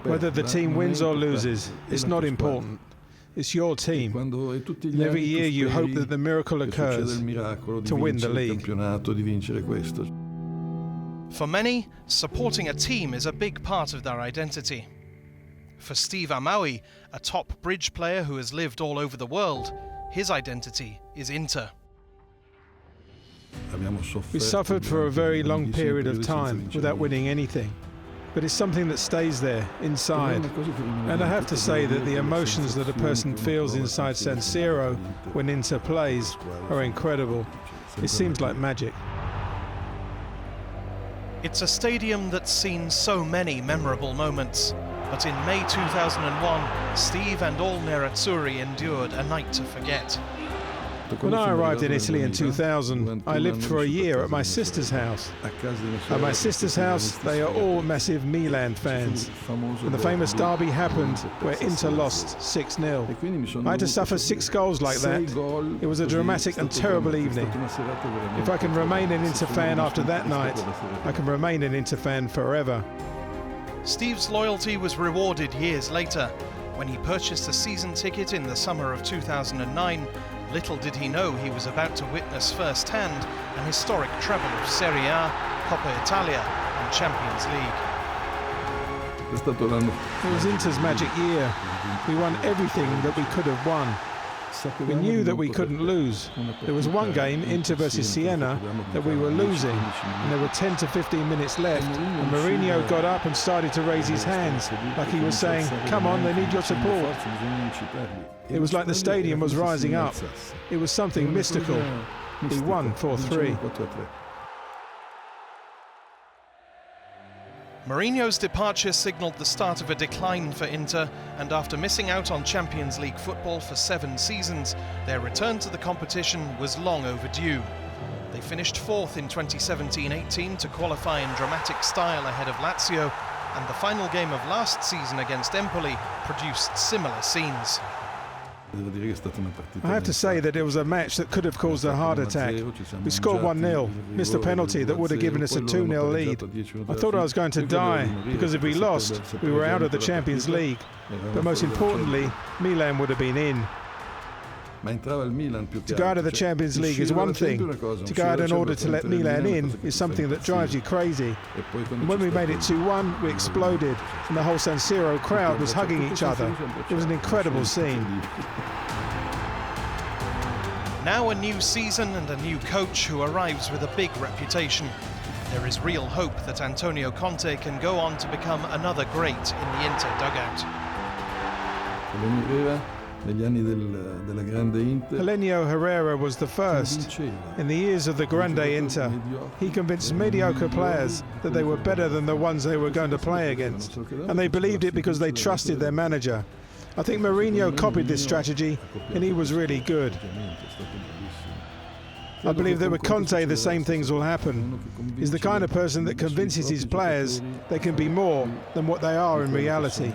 Whether the team wins or loses, it's not important. It's your team. And every year you hope that the miracle occurs to win the league. For many, supporting a team is a big part of their identity. For Steve Amaui, a top bridge player who has lived all over the world, his identity is Inter. We suffered for a very long period of time without winning anything. But it's something that stays there, inside. And I have to say that the emotions that a person feels inside San Siro when Inter plays are incredible. It seems like magic. It's a stadium that's seen so many memorable moments. But in May 2001, Steve and all Nerazzurri endured a night to forget. When I arrived in Italy in 2000, I lived for a year at my sister's house. At my sister's house, they are all massive Milan fans. And the famous derby happened where Inter lost 6-0. I had to suffer 6 goals like that. It was a dramatic and terrible evening. If I can remain an Inter fan after that night, I can remain an Inter fan forever. Steve's loyalty was rewarded years later. When he purchased a season ticket in the summer of 2009, little did he know he was about to witness firsthand an historic treble of Serie A, Coppa Italia and Champions League. It was Inter's magic year. We won everything that we could have won. We knew that we couldn't lose. There was one game, Inter versus Siena, that we were losing, and there were 10 to 15 minutes left, and Mourinho got up and started to raise his hands, like he was saying, "Come on, they need your support." It was like the stadium was rising up. It was something mystical. We won 4-3. Mourinho's departure signalled the start of a decline for Inter, and after missing out on Champions League football for 7 seasons, their return to the competition was long overdue. They finished 4th in 2017-18 to qualify in dramatic style ahead of Lazio, and the final game of last season against Empoli produced similar scenes. I have to say that it was a match that could have caused a heart attack. We scored 1-0, missed a penalty that would have given us a 2-0 lead. I thought I was going to die, because if we lost, we were out of the Champions League. But most importantly, Milan would have been in. To go out of the Champions League is one thing. To go out in order to let Milan in is something that drives you crazy. And when we made it 2-1, we exploded, and the whole San Siro crowd was hugging each other. It was an incredible scene. Now a new season and a new coach who arrives with a big reputation. There is real hope that Antonio Conte can go on to become another great in the Inter dugout. Helenio Herrera was the first. In the years of the Grande Inter, he convinced mediocre players that they were better than the ones they were going to play against. And they believed it because they trusted their manager. I think Mourinho copied this strategy, and he was really good. I believe that with Conte the same things will happen. He's the kind of person that convinces his players they can be more than what they are in reality.